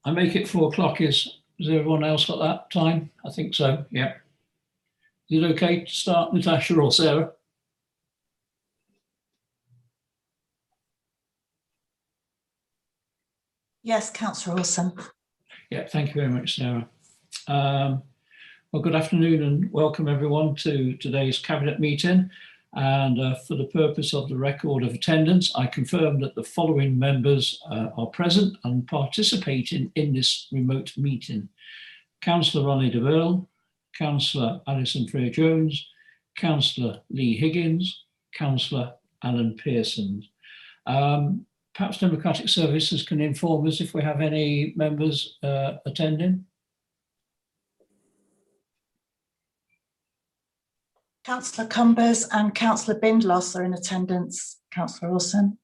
I make it 4 o'clock. Is everyone else got that time? I think so, yeah. Is it okay to start, Natasha or Sarah? Yes, Councillor Wilson. Yeah, thank you very much, Sarah. Well, good afternoon and welcome everyone to today's Cabinet meeting. And for the purpose of the record of attendance, I confirm that the following members are present and participating in this remote meeting. Councillor Ronnie de Virle, Councillor Alison Freer-Jones, Councillor Lee Higgins, Councillor Alan Pearson. Perhaps Democratic Services can inform us if we have any members attending. Councillor Cumbers and Councillor Bindloss are in attendance. Councillor Wilson.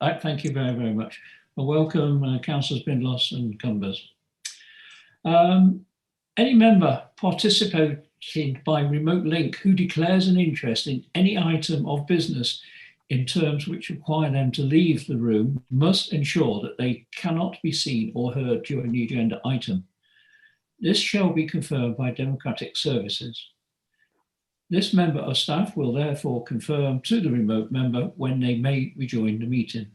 Right, thank you very, very much. Well, welcome, Councillors Bindloss and Cumbers. Any member participating by remote link who declares an interest in any item of business in terms which require them to leave the room must ensure that they cannot be seen or heard during the agenda item. This shall be confirmed by Democratic Services. This member of staff will therefore confirm to the remote member when they may rejoin the meeting.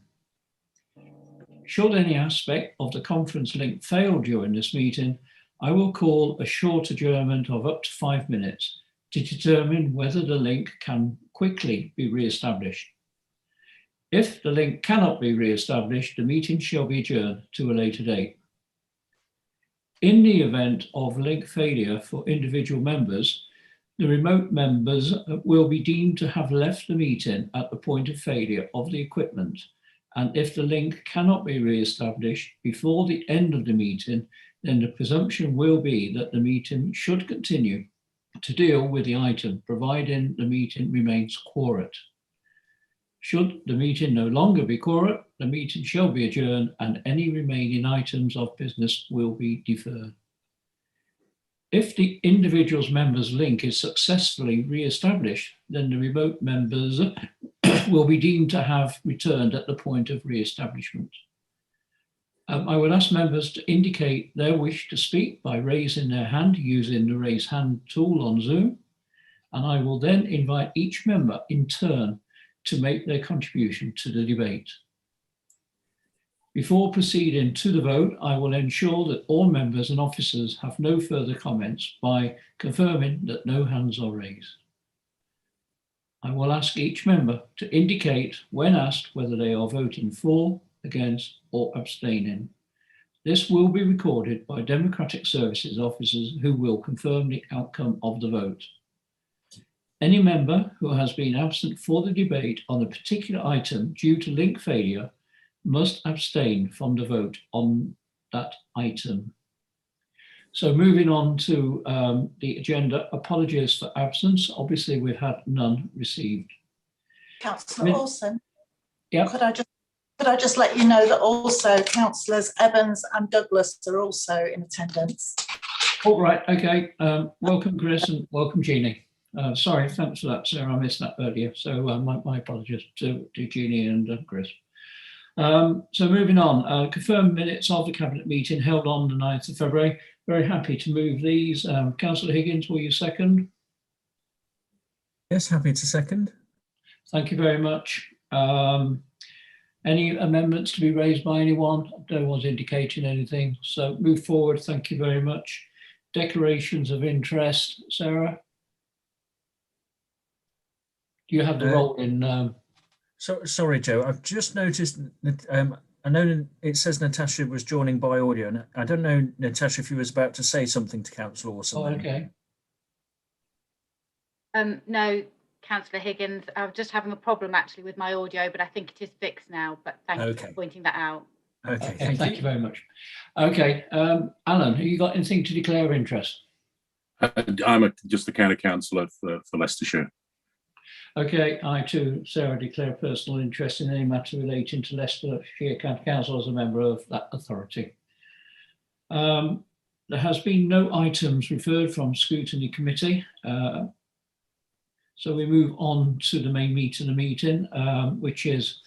Should any aspect of the conference link fail during this meeting, I will call a short adjournment of up to 5 minutes to determine whether the link can quickly be re-established. If the link cannot be re-established, the meeting shall be adjourned to a later date. In the event of link failure for individual members, the remote members will be deemed to have left the meeting at the point of failure of the equipment. And if the link cannot be re-established before the end of the meeting, then the presumption will be that the meeting should continue to deal with the item, providing the meeting remains quorate. Should the meeting no longer be quorate, the meeting shall be adjourned and any remaining items of business will be deferred. If the individual's member's link is successfully re-established, then the remote members will be deemed to have returned at the point of re-establishment. I would ask members to indicate their wish to speak by raising their hand using the raise hand tool on Zoom, and I will then invite each member in turn to make their contribution to the debate. Before proceeding to the vote, I will ensure that all members and officers have no further comments by confirming that no hands are raised. I will ask each member to indicate when asked whether they are voting for, against, or abstaining. This will be recorded by Democratic Services officers who will confirm the outcome of the vote. Any member who has been absent for the debate on a particular item due to link failure must abstain from the vote on that item. So moving on to the agenda, apologies for absence. Obviously, we've had none received. Councillor Wilson. Yeah. Could I just let you know that also Councillors Evans and Douglas are also in attendance. All right, okay. Welcome, Chris, and welcome, Jeannie. Sorry, thanks for that, Sarah. I missed that earlier. So my apologies to Jeannie and Chris. So moving on, confirmed minutes of the Cabinet meeting held on the 9th of February. Very happy to move these. Councillor Higgins, will you second? Yes, happy to second. Thank you very much. Any amendments to be raised by anyone? No one's indicating anything. So move forward. Thank you very much. Declarations of interest, Sarah? Do you have the role in? Sorry, Joe. I've just noticed that I know it says Natasha was joining by audio, and I don't know, Natasha, if you was about to say something to Councillor Wilson. Oh, okay. No, Councillor Higgins. I'm just having a problem actually with my audio, but I think it is fixed now. But thank you for pointing that out. Okay, thank you very much. Okay, Alan, have you got anything to declare of interest? I'm just the county councillor for Leicestershire. Okay, I too, Sarah, declare personal interest in any matter relating to Leicestershire County Council as a member of that authority. There has been no items referred from scrutiny committee. So we move on to the main meat of the meeting, which is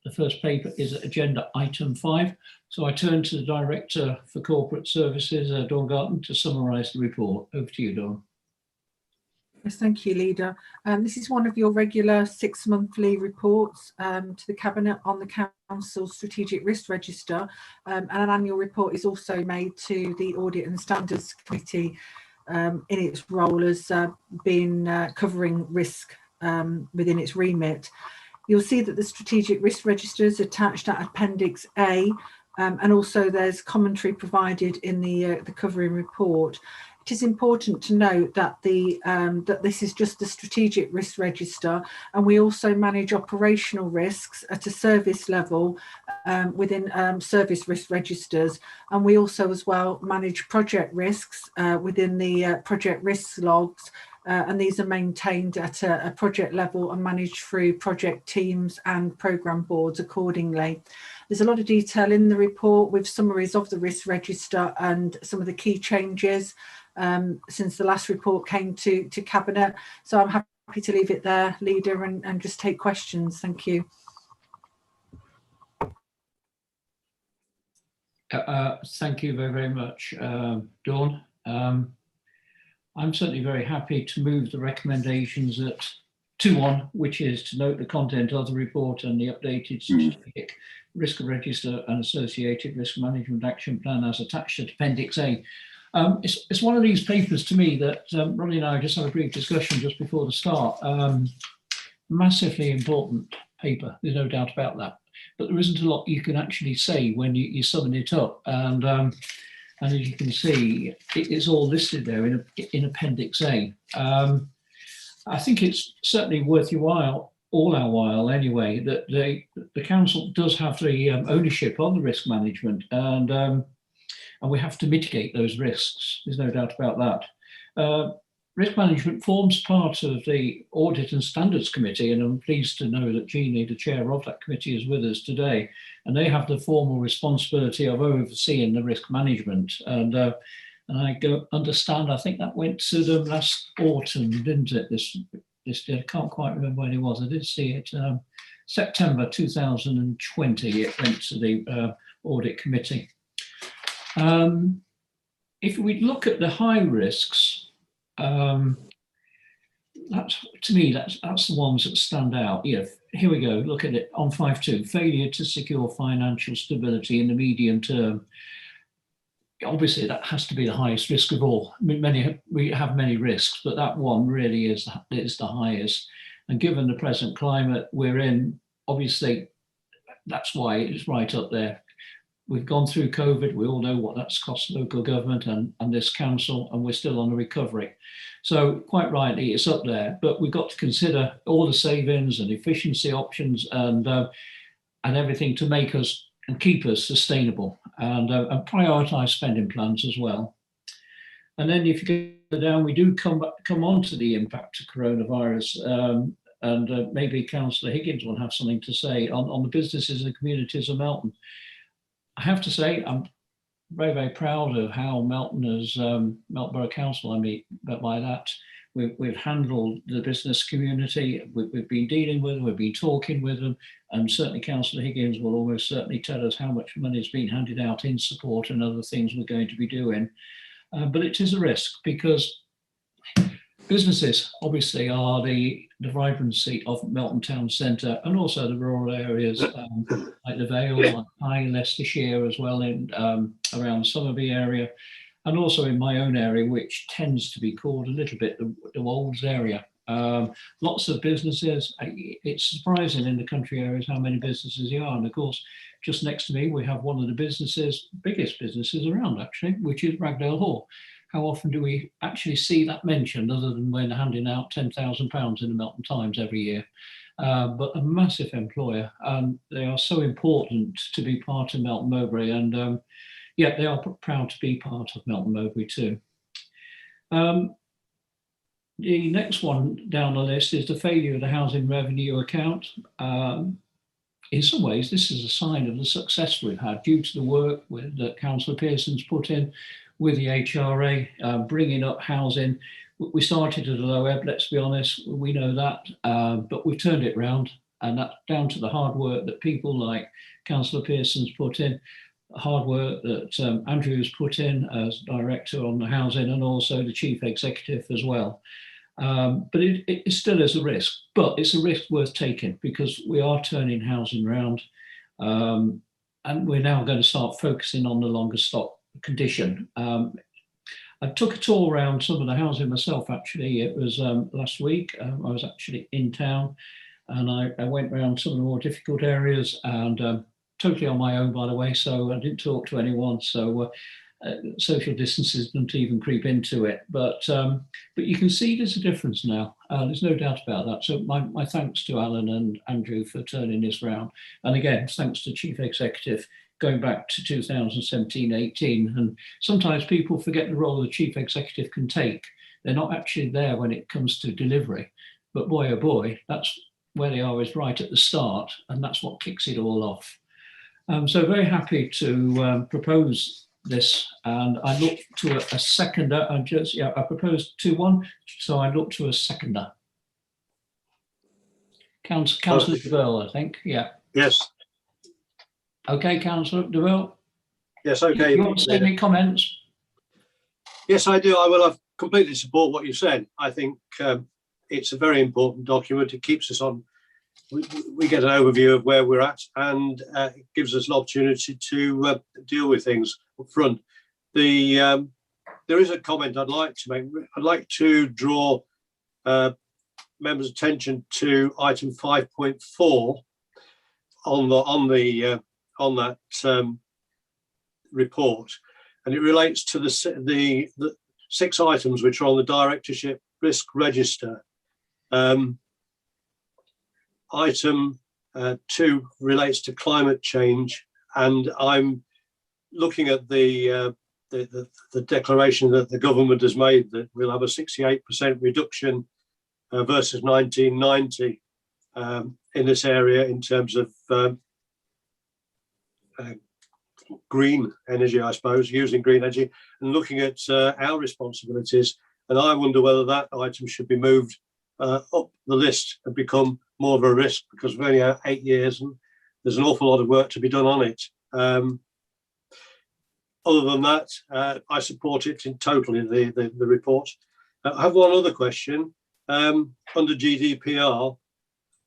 the first paper is agenda item 5. So I turn to the Director for Corporate Services, Dawn Garton, to summarise the report. Over to you, Dawn. Yes, thank you, Leader. This is one of your regular 6-monthly reports to the Cabinet on the Council's Strategic Risk Register, and an annual report is also made to the Audit and Standards Committee in its role as being covering risk within its remit. You'll see that the Strategic Risk Register is attached at Appendix A, and also there's commentary provided in the covering report. It is important to note that that this is just the strategic risk register, and we also manage operational risks at a service level within service risk registers, and we also as well manage project risks within the project risk logs, and these are maintained at a project level and managed through project teams and programme boards accordingly. There's a lot of detail in the report with summaries of the risk register and some of the key changes since the last report came to Cabinet. So I'm happy to leave it there, Leader, and just take questions. Thank you. Thank you very, very much, Dawn. I'm certainly very happy to move the recommendations at 2.1, which is to note the content of the report and the updated strategic risk register and associated risk management action plan as attached to Appendix A. It's one of these papers to me that Ronnie and I just had a brief discussion just before the start. Massively important paper, there's no doubt about that. But there isn't a lot you can actually say when you summon it up. And as you can see, it's all listed there in Appendix A. I think it's certainly worth your while, all our while anyway, that the council does have the ownership of the risk management, and we have to mitigate those risks. There's no doubt about that. Risk management forms part of the Audit and Standards Committee, and I'm pleased to know that Jeannie, the chair of that committee, is with us today, and they have the formal responsibility of overseeing the risk management. And I understand, I think that went to them last autumn, didn't it? This I can't quite remember when it was. I did see it September 2020. It went to the audit committee. If we look at the high risks, that's, to me, that's the ones that stand out. Yeah, here we go. Look at it on 5.2. Failure to secure financial stability in the medium term. Obviously, that has to be the highest risk of all. I mean, we have many risks, but that one really is the highest. And given the present climate we're in, obviously, that's why it's right up there. We've gone through COVID. We all know what that's cost local government and this council, and we're still on a recovery. So quite rightly, it's up there. But we've got to consider all the savings and efficiency options and everything to make us and keep us sustainable, and prioritise spending plans as well. And then if you go down, we do come on to the impact of coronavirus, and maybe Councillor Higgins will have something to say on the businesses and communities of Melton. I have to say, I'm very, very proud of how Melton has, Melton Borough Council, I mean, but by that, we've handled the business community. We've been dealing with them, we've been talking with them, and certainly Councillor Higgins will almost certainly tell us how much money has been handed out in support and other things we're going to be doing. But it is a risk because businesses obviously are the vibrancy of Melton Town Centre, and also the rural areas like the Vale, like High, Leicestershire as well, in around Somerby area, and also in my own area, which tends to be called a little bit the Wolds area. Lots of businesses. It's surprising in the country areas how many businesses there are. And of course, just next to me, we have one of the biggest businesses around actually, which is Ragdale Hall. How often do we actually see that mentioned other than when handing out £10,000 in the Melton Times every year? But a massive employer. They are so important to be part of Melton Mowbray, and yeah, they are proud to be part of Melton Mowbray too. The next one down the list is the failure of the housing revenue account. In some ways, this is a sign of the success we've had due to the work that Councillor Pearson's put in with the HRA, bringing up housing. We started at a low ebb, let's be honest, we know that, but we've turned it around. And that's down to the hard work that people like Councillor Pearson's put in, hard work that Andrew's put in as director on the housing, and also the chief executive as well. But it still is a risk, but it's a risk worth taking because we are turning housing around. And we're now going to start focusing on the longer stock condition. I took a tour around some of the housing myself, actually. It was last week. I was actually in town, and I went around some of the more difficult areas, and totally on my own, by the way, so I didn't talk to anyone. So social distances didn't even creep into it. But you can see there's a difference now. There's no doubt about that. So my thanks to Alan and Andrew for turning this round. And again, thanks to Chief Executive going back to 2017-18. And sometimes people forget the role the Chief Executive can take. They're not actually there when it comes to delivery. But boy, oh boy, that's where they are, is right at the start. And that's what kicks it all off. So very happy to propose this, and I look to a seconder. I proposed 2-1, so I look to a seconder. Councillor DeVille, I think. Yeah. Yes. Okay, Councillor DeVille. Yes. Okay. You want to say any comments? Yes, I do. I completely support what you said. I think it's a very important document. It keeps us on. We get an overview of where we're at, and it gives us an opportunity to deal with things up front. There is a comment I'd like to make. I'd like to draw members' attention to item 5.4 on that report, and it relates to the 6 items which are on the directorship risk register. Item 2 relates to climate change, and I'm looking at the declaration that the government has made that we'll have a 68% reduction versus 1990 in this area in terms of green energy, I suppose, using green energy, and looking at our responsibilities. And I wonder whether that item should be moved up the list and become more of a risk, because we've only had 8 years and there's an awful lot of work to be done on it. Other than that, I support it in totally, the report. I have one other question. Under GDPR,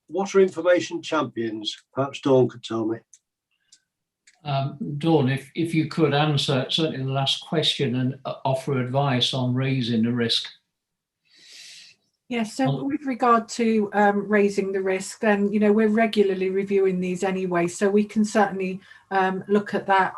what are information champions? Perhaps Dawn could tell me. Dawn, if you could answer certainly the last question and offer advice on raising the risk. Yes, so with regard to raising the risk, then, we're regularly reviewing these anyway, so we can certainly look at that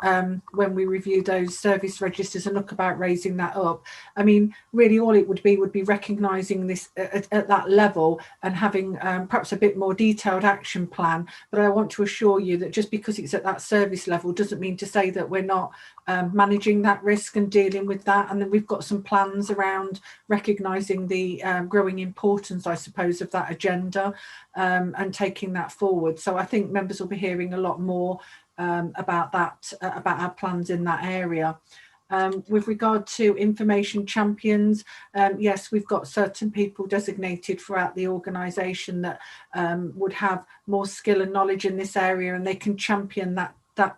when we review those service registers and look about raising that up. I mean, really all it would be recognising this at that level and having perhaps a bit more detailed action plan. But I want to assure you that just because it's at that service level doesn't mean to say that we're not managing that risk and dealing with that. And then we've got some plans around recognising the growing importance, I suppose, of that agenda and taking that forward. So I think members will be hearing a lot more about that, about our plans in that area. With regard to information champions, yes, we've got certain people designated throughout the organisation that would have more skill and knowledge in this area, and they can champion that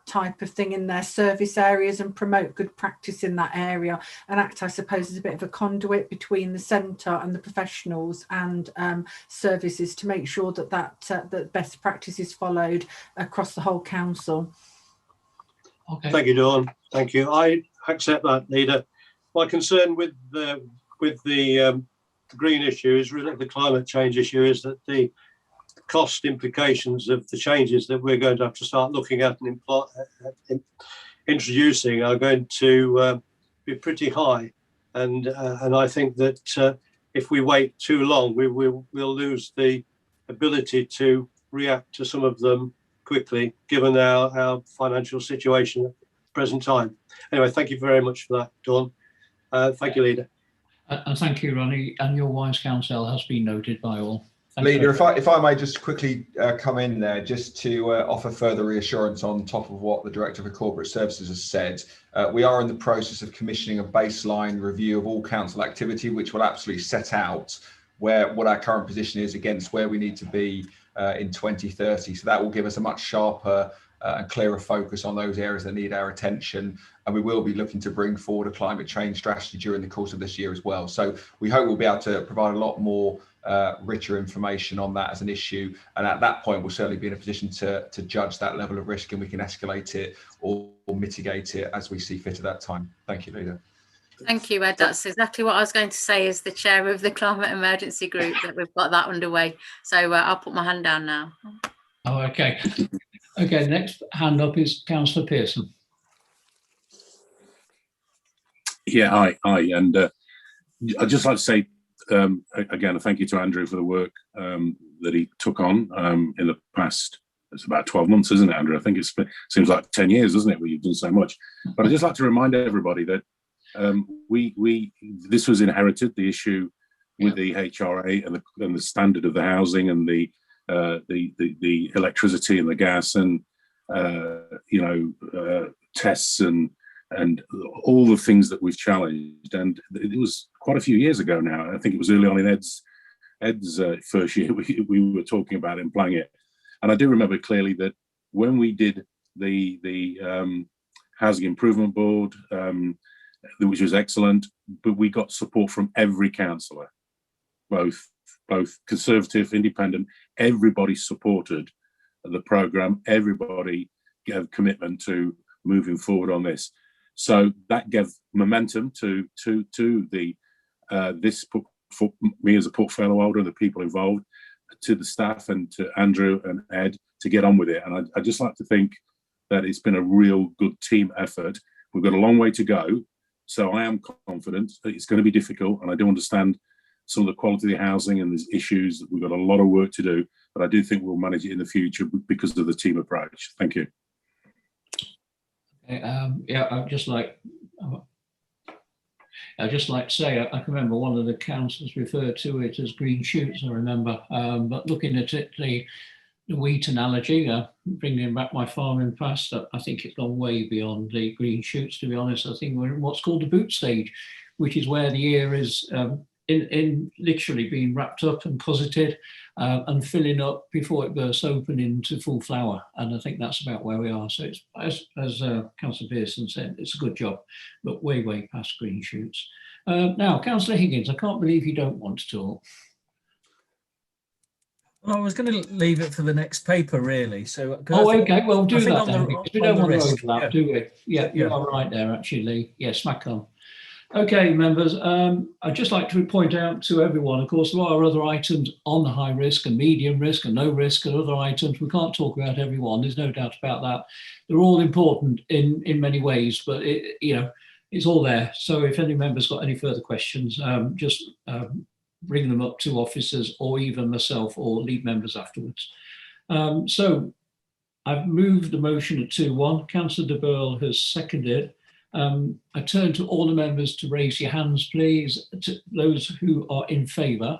type of thing in their service areas and promote good practice in that area, and act, I suppose, as a bit of a conduit between the centre and the professionals and services to make sure that best practice is followed across the whole council. Okay. Thank you, Dawn. Thank you. I accept that, Leader. My concern with the green issue is really the climate change issue, is that the cost implications of the changes that we're going to have to start looking at and introducing are going to be pretty high, and I think that if we wait too long, we'll lose the ability to react to some of them quickly, given our financial situation at the present time. Anyway, thank you very much for that, Dawn. Thank you, Leader. And thank you, Ronnie. And your wise counsel has been noted by all. Leader, if I may just quickly come in there, just to offer further reassurance on top of what the Director for Corporate Services has said. We are in the process of commissioning a baseline review of all council activity, which will absolutely set out what our current position is against where we need to be in 2030. So that will give us a much sharper and clearer focus on those areas that need our attention. And we will be looking to bring forward a climate change strategy during the course of this year as well. So we hope we'll be able to provide a lot more richer information on that as an issue. And at that point, we'll certainly be in a position to judge that level of risk, and we can escalate it or mitigate it as we see fit at that time. Thank you, Leader. Thank you, Ed. That's exactly what I was going to say as the chair of the Climate Emergency Group, that we've got that underway. So I'll put my hand down now. Oh, okay. Okay, next hand up is Councillor Pearson. Yeah, aye. And I'd just like to say, again, a thank you to Andrew for the work that he took on in the past. It's about 12 months, isn't it, Andrew? I think it seems like 10 years, doesn't it, where you've done so much. But I'd just like to remind everybody that this was inherited, the issue with the HRA and the standard of the housing and the electricity and the gas and tests and all the things that we've challenged. And it was quite a few years ago now. I think it was early on in Ed's first year we were talking about and playing it. And I do remember clearly that when we did the Housing Improvement Board, which was excellent, but we got support from every councillor, both Conservative, Independent. Everybody supported the programme. Everybody gave commitment to moving forward on this. So that gave momentum to the this for me as a portfolio holder and the people involved, to the staff and to Andrew and Ed to get on with it. And I just like to think that it's been a real good team effort. We've got a long way to go. So I am confident that it's going to be difficult, and I do understand some of the quality of the housing and there's issues. We've got a lot of work to do, but I do think we'll manage it in the future because of the team approach. Thank you. Yeah, I'd just like to say, I can remember one of the councillors referred to it as green shoots, I remember, but looking at it, the wheat analogy, bringing back my farming past, I think it's gone way beyond the green shoots, to be honest. I think we're in what's called the boot stage, which is where the ear is in literally being wrapped up and cosseted and filling up before it bursts open into full flower. And I think that's about where we are. So it's, as Councillor Pearson said, it's a good job, but way, way past green shoots. Now, Councillor Higgins, I can't believe you don't want to talk. Well, I was going to leave it for the next paper, really. So, okay, well, do that then, because we don't want to overlap, yeah. do we? Yeah, you are right there, actually, Lee. Yeah, smack on. Okay, members, I'd just like to point out to everyone, of course, there are other items on the high risk and medium risk and no risk and other items. We can't talk about every one, there's no doubt about that. They're all important in many ways, but it's all there. So if any members got any further questions, just bring them up to officers or even myself or lead members afterwards. So I've moved the motion at 2-1. Councillor de Burgh has seconded. I turn to all the members to raise your hands, please, to those who are in favour.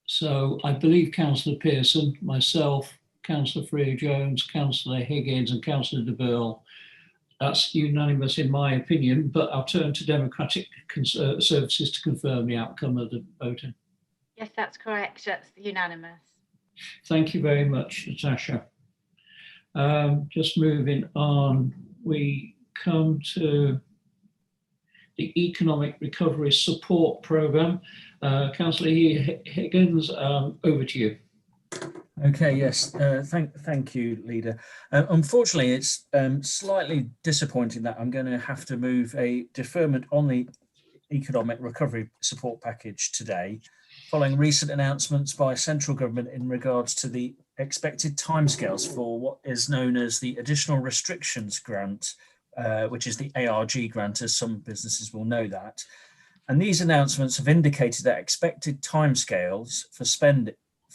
So I believe Councillor Pearson, myself, Councillor Freer-Jones, Councillor Higgins and Councillor de Burgh. That's unanimous in my opinion, but I'll turn to Democratic Services to confirm the outcome of the voting. Yes, that's correct. That's unanimous. Thank you very much, Natasha. Just moving on, we come to the Economic Recovery Support Programme. Councillor Higgins, over to you. Okay, yes, thank you, Leader. Unfortunately, it's slightly disappointing that I'm going to have to move a deferment on the Economic Recovery Support Package today, following recent announcements by central government in regards to the expected timescales for what is known as the Additional Restrictions Grant, which is the ARG grant, as some businesses will know that. And these announcements have indicated that expected timescales for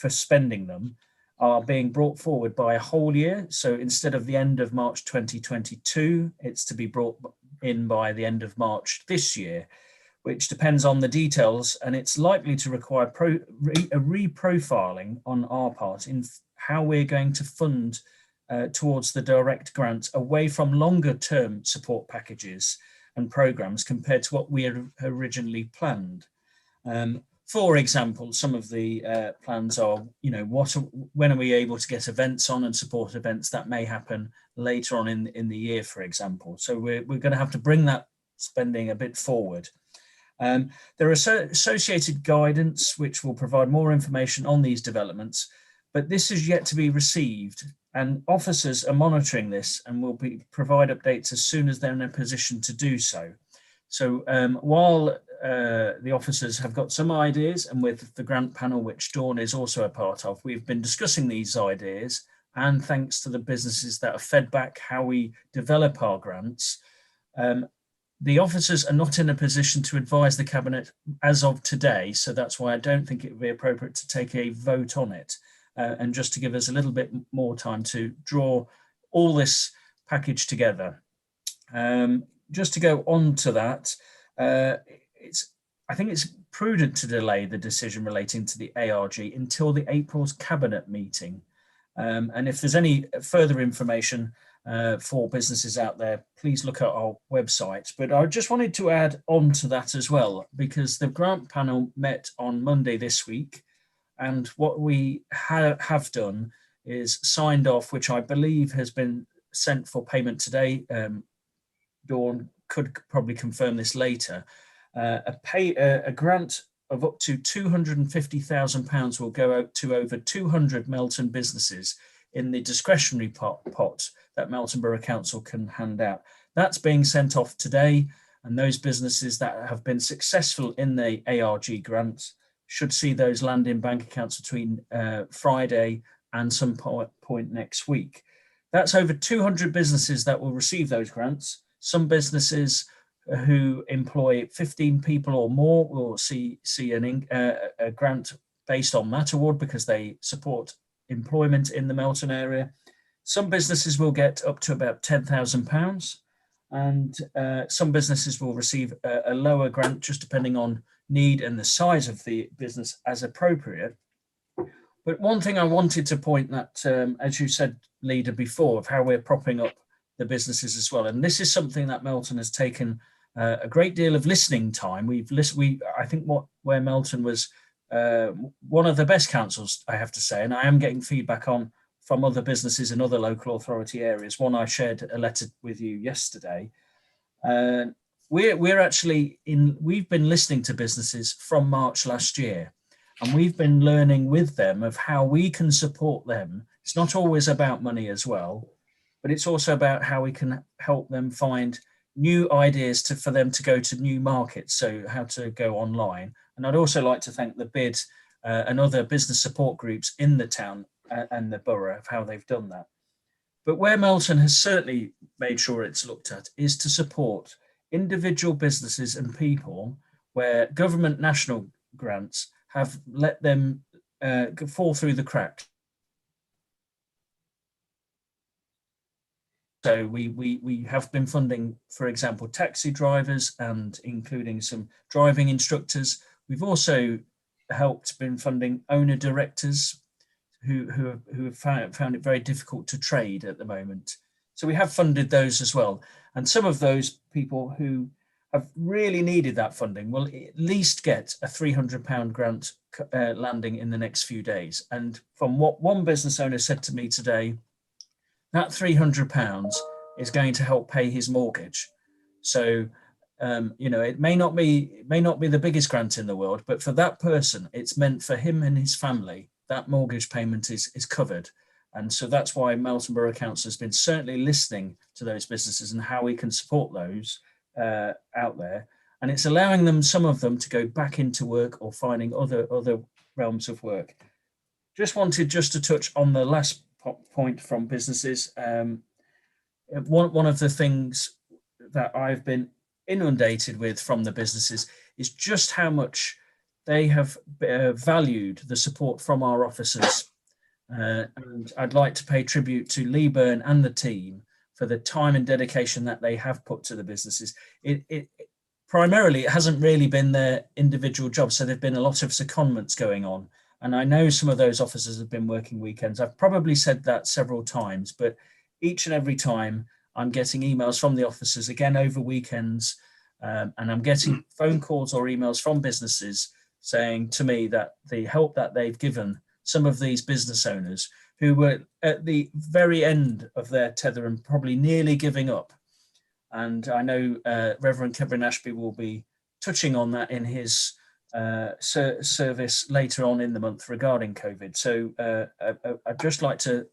spending them are being brought forward by a whole year. So instead of the end of March 2022, it's to be brought in by the end of March this year, which depends on the details, and it's likely to require a reprofiling on our part in how we're going to fund towards the direct grant away from longer term support packages and programs compared to what we had originally planned. For example, some of the plans are, you know, when are we able to get events on and support events that may happen later on in the year, for example. So we're going to have to bring that spending a bit forward. There are associated guidance which will provide more information on these developments, but this is yet to be received, and officers are monitoring this and will provide updates as soon as they're in a position to do so. So while the officers have got some ideas, and with the grant panel, which Dawn is also a part of, we've been discussing these ideas, and thanks to the businesses that have fed back how we develop our grants, the officers are not in a position to advise the Cabinet as of today. So that's why I don't think it would be appropriate to take a vote on it. And just to give us a little bit more time to draw all this package together. Just to go on to that, I think it's prudent to delay the decision relating to the ARG until the April's Cabinet meeting. And if there's any further information for businesses out there, please look at our website. But I just wanted to add on to that as well, because the grant panel met on Monday this week. And what we have done is signed off, which I believe has been sent for payment today. Dawn could probably confirm this later. A grant of up to £250,000 will go out to over 200 Melton businesses in the discretionary pot that Melton Borough Council can hand out. That's being sent off today, and those businesses that have been successful in the ARG grants should see those land in bank accounts between Friday and some point next week. That's over 200 businesses that will receive those grants. Some businesses who employ 15 people or more will see a grant based on that award because they support employment in the Melton area. Some businesses will get up to about £10,000, and some businesses will receive a lower grant just depending on need and the size of the business as appropriate. But one thing I wanted to point that, as you said, Leader, before, of how we're propping up the businesses as well. And this is something that Melton has taken a great deal of listening time. I think where Melton was one of the best councils, I have to say, and I am getting feedback from other businesses in other local authority areas. One I shared a letter with you yesterday. We've been listening to businesses from March last year, and we've been learning with them of how we can support them. It's not always about money as well, but it's also about how we can help them find new ideas for them to go to new markets, so how to go online. And I'd also like to thank the BID and other business support groups in the town and the borough of how they've done that. But where Melton has certainly made sure it's looked at is to support individual businesses and people where government national grants have let them fall through the cracks. So we have been funding, for example, taxi drivers and including some driving instructors. We've also been funding owner directors who have found it very difficult to trade at the moment. So we have funded those as well. And some of those people who have really needed that funding will at least get a £300 grant landing in the next few days. And from what one business owner said to me today, that £300 is going to help pay his mortgage. So, it may not be the biggest grant in the world, but for that person, it's meant for him and his family, that mortgage payment is covered. And so that's why Melton Borough Council has been certainly listening to those businesses and how we can support those out there. And it's allowing some of them to go back into work or finding other realms of work. Just wanted to touch on the last point from businesses. One of the things that I've been inundated with from the businesses is just how much they have valued the support from our officers. And I'd like to pay tribute to Lee Byrne and the team for the time and dedication that they have put to the businesses. Primarily, it hasn't really been their individual jobs, so there've been a lot of secondments going on. And I know some of those officers have been working weekends. I've probably said that several times, but each and every time I'm getting emails from the officers, again over weekends, and I'm getting phone calls or emails from businesses saying to me that the help that they've given some of these business owners who were at the very end of their tether and probably nearly giving up. And I know Reverend Kevin Ashby will be touching on that in his service later on in the month regarding COVID. So I'd just like to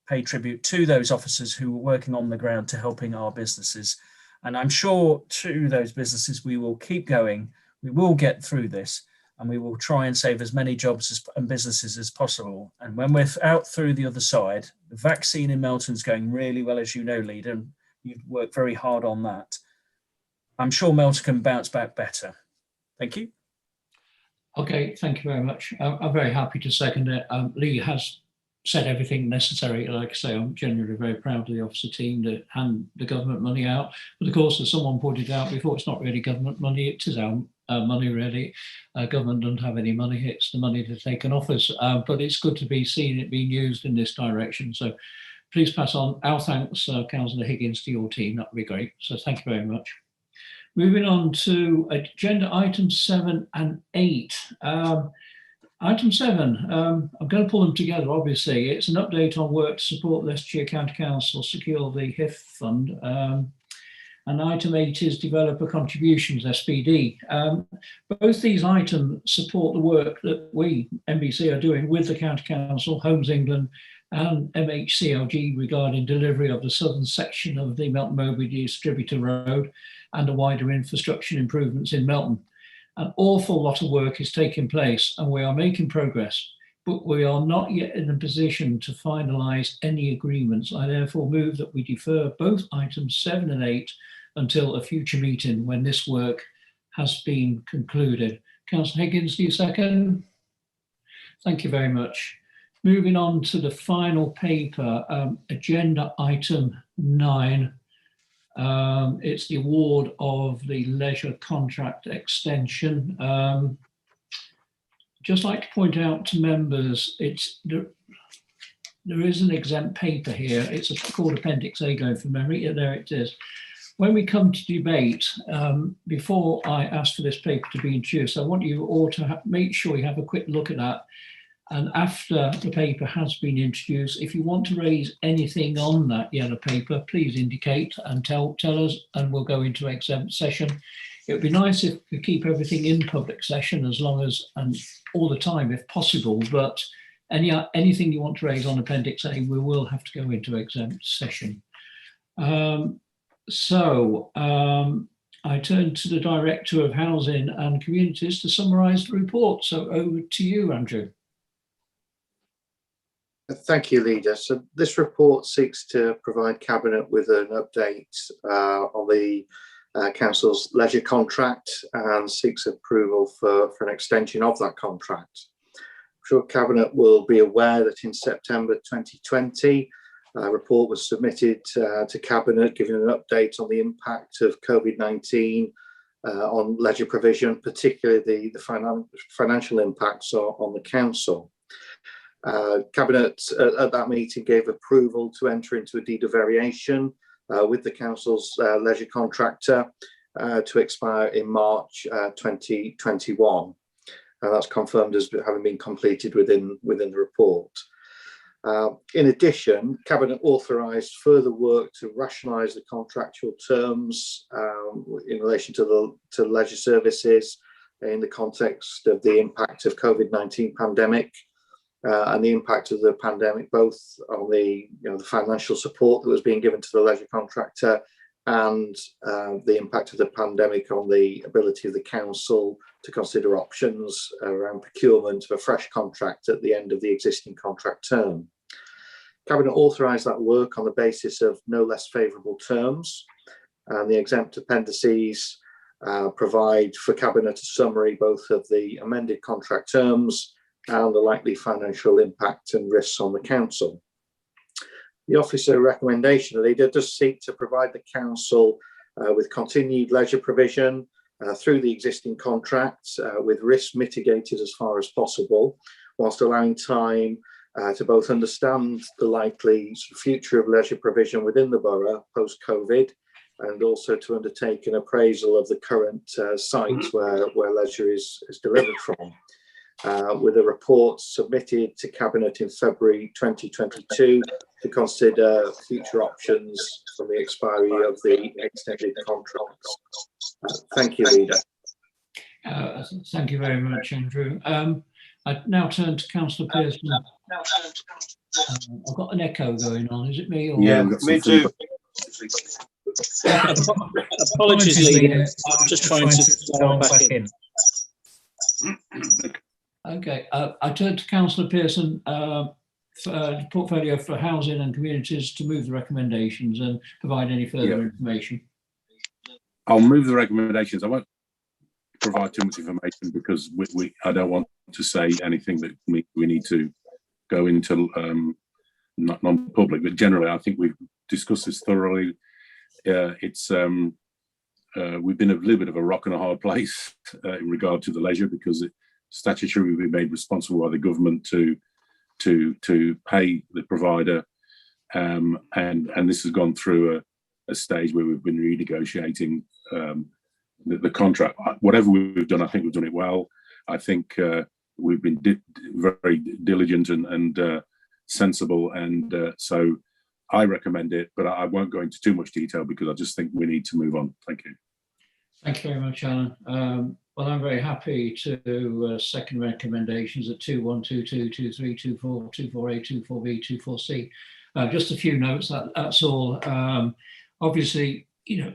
pay tribute to those officers who were working on the ground to helping our businesses. And I'm sure to those businesses, we will keep going. We will get through this, and we will try and save as many jobs and businesses as possible. And when we're out through the other side, the vaccine in Melton's going really well, as you know, Leader, and you've worked very hard on that. I'm sure Melton can bounce back better. Thank you. Okay, thank you very much. I'm very happy to second it. Lee has said everything necessary. Like I say, I'm genuinely very proud of the officer team that hand the government money out. But of course, as someone pointed out before, it's not really government money, it is our money really. Government doesn't have any money, it's the money they've taken off us. But it's good to be seeing it being used in this direction. So please pass on our thanks, Councillor Higgins, to your team. That would be great. So thank you very much. Moving on to agenda items 7 and 8. Item 7, I'm going to pull them together, obviously. It's an update on work to support Leicestershire County Council secure the HIF fund. And item 8 is developer contributions, SPD. Both these items support the work that we, MBC, are doing with the County Council, Homes England and MHCLG regarding delivery of the southern section of the Melton Mowbray Distributor Road and the wider infrastructure improvements in Melton. An awful lot of work is taking place and we are making progress, but we are not yet in a position to finalise any agreements. I therefore move that we defer both items 7 and 8 until a future meeting when this work has been concluded. Councillor Higgins, do you second? Thank you very much. Moving on to the final paper, agenda item 9. It's the award of the leisure contract extension. Just like to point out to members, there is an exempt paper here. It's called Appendix A, going from memory. Yeah, there it is. When we come to debate, before I ask for this paper to be introduced, I want you all to make sure you have a quick look at that. And after the paper has been introduced, if you want to raise anything on that yellow paper, please indicate and tell us, and we'll go into exempt session. It would be nice if we keep everything in public session as long as, and all the time if possible, but anything you want to raise on Appendix A, we will have to go into exempt session. I turn to the Director of Housing and Communities to summarise the report. So over to you, Andrew. Thank you, Leader. So this report seeks to provide Cabinet with an update on the Council's leisure contract and seeks approval for an extension of that contract. I'm sure Cabinet will be aware that in September 2020, a report was submitted to Cabinet giving an update on the impact of COVID-19 on leisure provision, particularly the financial impacts on the Council. Cabinet at that meeting gave approval to enter into a deed of variation with the Council's leisure contractor to expire in March 2021. That's confirmed as having been completed within the report. In addition, Cabinet authorised further work to rationalise the contractual terms in relation to leisure services in the context of the impact of COVID-19 pandemic. And the impact of the pandemic, both on the financial support that was being given to the leisure contractor and the impact of the pandemic on the ability of the Council to consider options around procurement of a fresh contract at the end of the existing contract term. Cabinet authorised that work on the basis of no less favourable terms, and the exempt appendices provide for Cabinet a summary both of the amended contract terms and the likely financial impact and risks on the Council. The Officer Recommendation Leader does seek to provide the Council with continued leisure provision through the existing contract with risk mitigated as far as possible, whilst allowing time to both understand the likely future of leisure provision within the borough post-COVID and also to undertake an appraisal of the current sites where leisure is delivered from, with a report submitted to Cabinet in February 2022 to consider future options from the expiry of the extended contracts. Thank you, Leader. Thank you very much, Andrew. I now turn to Councillor Pearson. I've got an echo going on. Is it me? Or Yeah, me too. Apologies, Leader. I'm just trying to dial back in. Okay, I turn to Councillor Pearson, portfolio for housing and communities, to move the recommendations and provide any further information. I'll move the recommendations. I won't provide too much information because I don't want to say anything that we need to go into non-public, but generally I think we've discussed this thoroughly. We've been a little bit of a rock and a hard place in regard to the leisure, because it statutorily we've been made responsible by the government to pay the provider, and this has gone through a stage where we've been renegotiating the contract. Whatever we've done, I think we've done it well. I think we've been very diligent and sensible, and so I recommend it, but I won't go into too much detail because I just think we need to move on. Thank you. Thank you very much, Alan. Well, I'm very happy to second recommendations at 2122, 2324, 24A, 24B, 24C. Just a few notes, that's all. Obviously,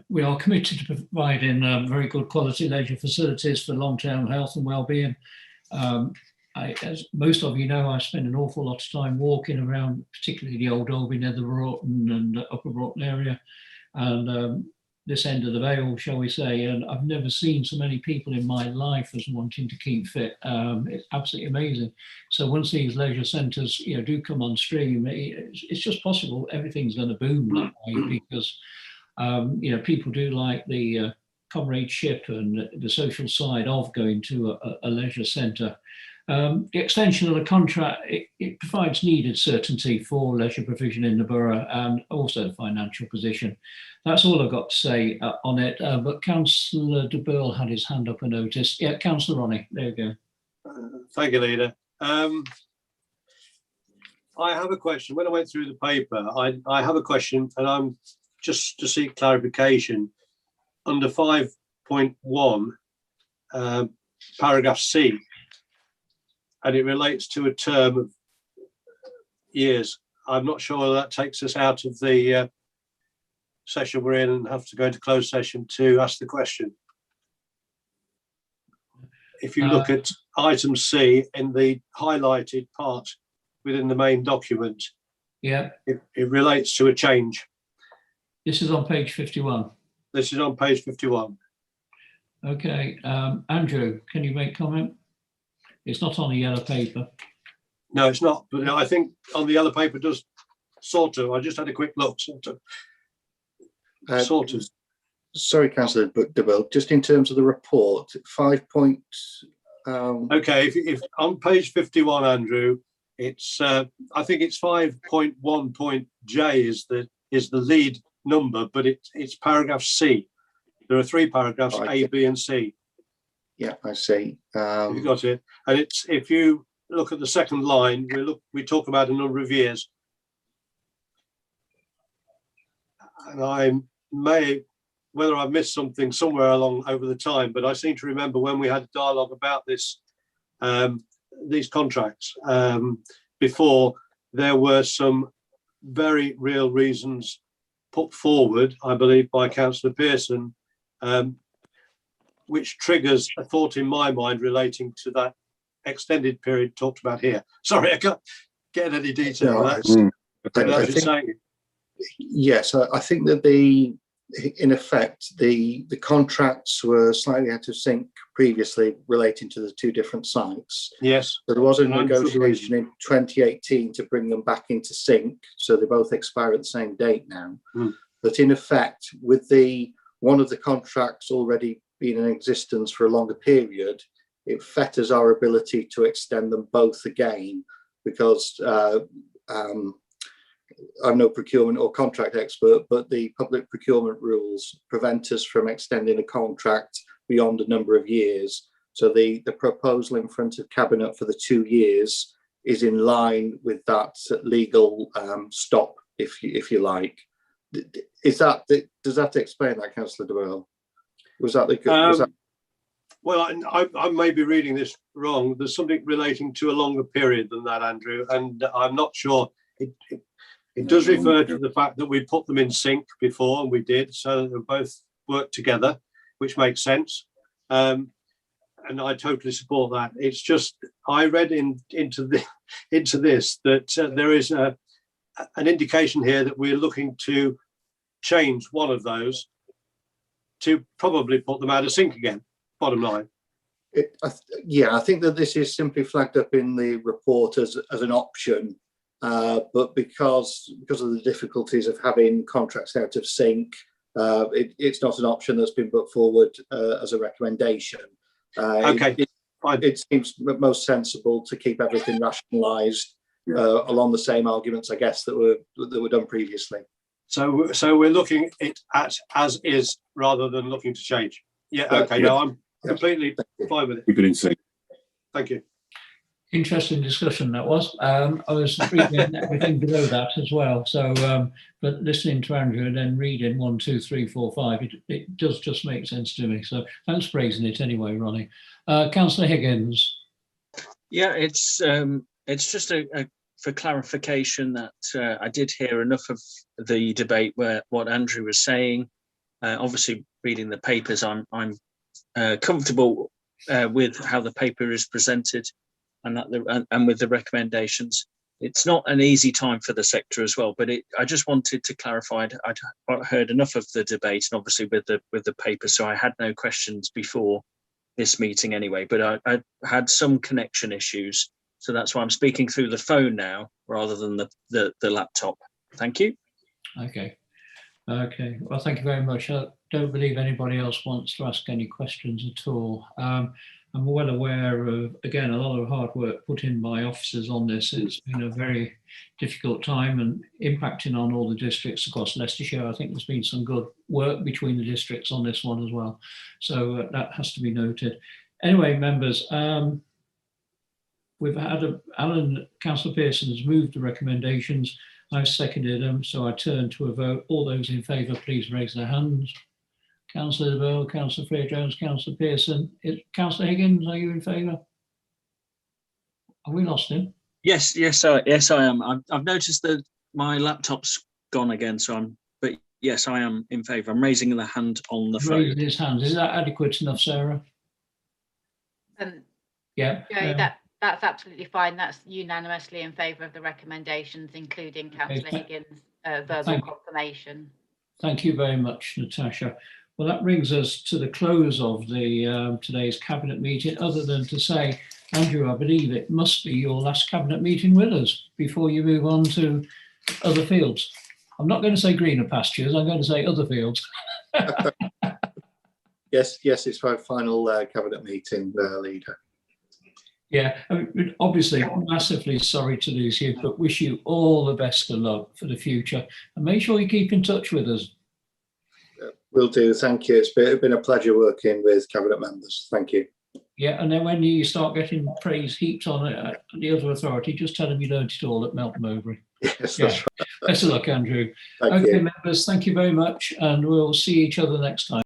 we are committed to providing very good quality leisure facilities for long-term health and well-being. As most of you know, I spend an awful lot of time walking around, particularly the Old Alby, Nether Broughton and Upper Broughton area, and this end of the Vale, shall we say, and I've never seen so many people in my life as wanting to keep fit. It's absolutely amazing. So once these leisure centres, do come on stream, it's just possible everything's going to boom that way, because people do like the comradeship and the social side of going to a leisure centre. The extension of the contract, it provides needed certainty for leisure provision in the borough and also the financial position. That's all I've got to say on it. But Councillor de Burgh had his hand up, I noticed. Yeah, Councillor Ronnie, there you go. Thank you, Leader. I have a question. When I went through the paper, I have a question, and I'm just to seek clarification. Under 5.1, paragraph C, and it relates to a term of years. I'm not sure whether that takes us out of the session we're in and have to go into closed session to ask the question. If you look at item C in the highlighted part within the main document, yeah, it relates to a change. This is on page 51. This is on page 51. Okay, Andrew, can you make comment? It's not on the yellow paper. No, it's not, but I think on the yellow paper does sort of. I just had a quick look, sort of. Sorry, Councillor de Burgh, just in terms of the report, 5 point. Okay, if on page 51, Andrew, it's I think it's 5.1.J is the lead number, but it's paragraph C. There are 3 paragraphs, A, B, and C. Yeah, I see. You got it. And it's, if you look at the second line, we talk about a number of years. And I may, whether I've missed something somewhere along over the time, but I seem to remember when we had a dialogue about this, these contracts before, there were some very real reasons put forward, I believe, by Councillor Pearson, which triggers a thought in my mind relating to that extended period talked about here. Sorry, I can't get any detail. No, I think, yes, I think that in effect, the contracts were slightly out of sync previously relating to the 2 different sites. Yes. So there was a negotiation in 2018 to bring them back into sync. So they both expire at the same date now. But in effect, with one of the contracts already been in existence for a longer period, it fetters our ability to extend them both again, because I'm no procurement or contract expert, but the public procurement rules prevent us from extending a contract beyond a number of years. So the proposal in front of Cabinet for the 2 years is in line with that legal stop, if you like. Does that explain that, Councillor Doyle? Was that the? Well, I may be reading this wrong. There's something relating to a longer period than that, Andrew, and I'm not sure. It does refer to the fact that we put them in sync before, and we did, so that they both work together, which makes sense. And I totally support that. It's just I read into this that there is an indication here that we're looking to change one of those to probably put them out of sync again. Bottom line. I think that this is simply flagged up in the report as an option, but because of the difficulties of having contracts out of sync, it's not an option that's been put forward as a recommendation. Okay, it seems most sensible to keep everything rationalised along the same arguments, I guess, that were done previously. So we're looking at as is rather than looking to change. Yeah. Okay. No, I'm completely fine with it. Keep it in sync. Thank you. Interesting discussion that was. I was reading everything below that as well. So, but listening to Andrew and then reading 1, 2, 3, 4, 5, it does just make sense to me. So thanks for raising it anyway, Ronnie. Councillor Higgins. Yeah, it's just for clarification that I did hear enough of the debate where what Andrew was saying. Obviously, reading the papers, I'm comfortable with how the paper is presented and with the recommendations. It's not an easy time for the sector as well, but I just wanted to clarify. I'd heard enough of the debate and obviously with the paper, so I had no questions before this meeting anyway, but I had some connection issues. So that's why I'm speaking through the phone now rather than the laptop. Thank you. Okay. Well, thank you very much. I don't believe anybody else wants to ask any questions at all. I'm well aware of, again, a lot of hard work put in by officers on this. It's been a very difficult time and impacting on all the districts across Leicestershire. I think there's been some good work between the districts on this one as well. So that has to be noted. Anyway, members, we've had Councillor Pearson has moved the recommendations. I've seconded them, so I turn to a vote. All those in favour, please raise their hands. Councillor Bell, Councillor Freer-Jones, Councillor Pearson. Councillor Higgins, are you in favour? Have we lost him? Yes, I am. I've noticed that my laptop's gone again, but yes, I am in favour. I'm raising the hand on the phone. Raising his hand. Is that adequate enough, Sarah? Yeah. That's absolutely fine. That's unanimously in favour of the recommendations, including Councillor Higgins' verbal confirmation. Thank you very much, Natasha. Well, that brings us to the close of the today's Cabinet meeting, other than to say, Andrew, I believe it must be your last Cabinet meeting with us before you move on to other fields. I'm not going to say greener pastures, I'm going to say other fields. Yes, it's my final Cabinet meeting, Leader. Yeah, I mean, obviously, massively sorry to lose you, but wish you all the best of luck for the future. And make sure you keep in touch with us. Will do, thank you. It's been a pleasure working with Cabinet members. Thank you. Yeah, and then when you start getting praise heaped on the other authority, just tell them you learned it all at Melton Mowbray. Yes, that's right. Best of luck, Andrew. Thank you. Members, thank you very much, and we'll see each other next time.